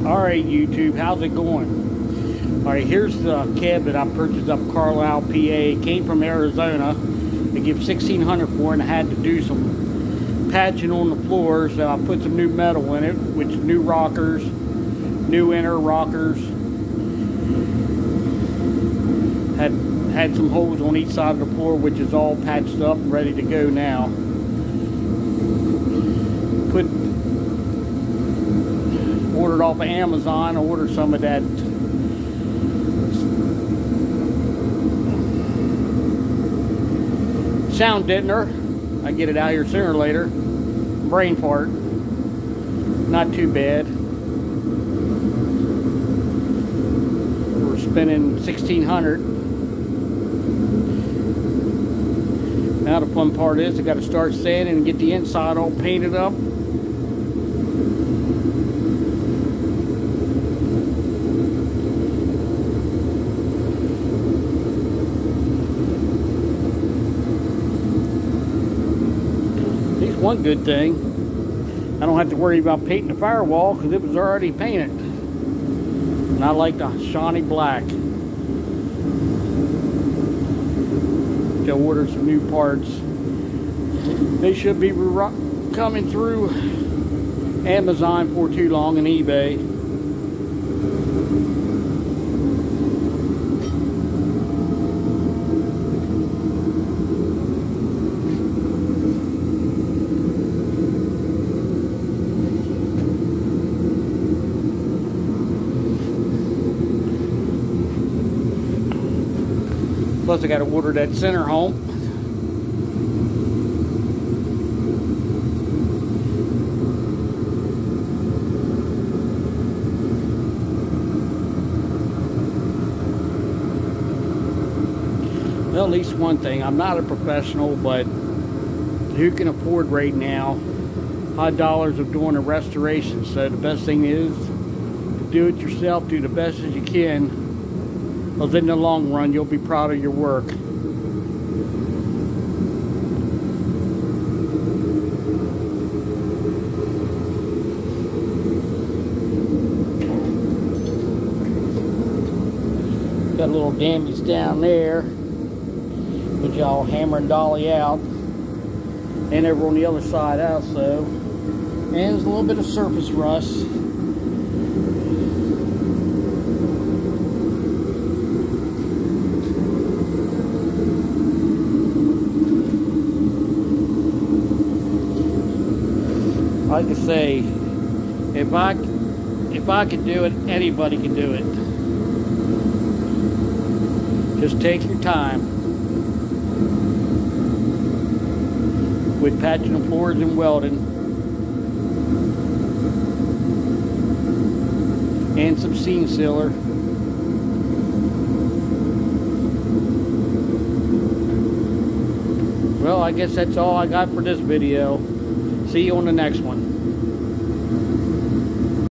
Alright YouTube, how's it going? Alright, here's the cab that I purchased up Carlisle, PA. It came from Arizona. They give $1,600 for it, and I had to do some patching on the floor, so I put some new metal in it, which new rockers, new inner rockers. Had some holes on each side of the floor, which is all patched up and ready to go now. Ordered off of Amazon. I ordered some of that sound deadener. I get it out here sooner or later. Brain fart. Not too bad. We're spending $1,600. Now the fun part is I got to start sanding and get the inside all painted up. One good thing, I don't have to worry about painting the firewall because it was already painted, and I like the shiny black. To order some new parts. They should be coming through Amazon for too long, and eBay. Plus I got to order that center home. Well, at least one thing, I'm not a professional, but who can afford right now high dollars of doing a restoration? So the best thing is to do it yourself, do the best as you can. Because in the long run, you'll be proud of your work. Got a little damage down there, which I'll hammer and dolly out. And over on the other side also. And there's a little bit of surface rust. Like I say, if I could do it, anybody can do it. Just take your time with patching the floors and welding, and some seam sealer. Well, I guess that's all I got for this video. See you on the next one.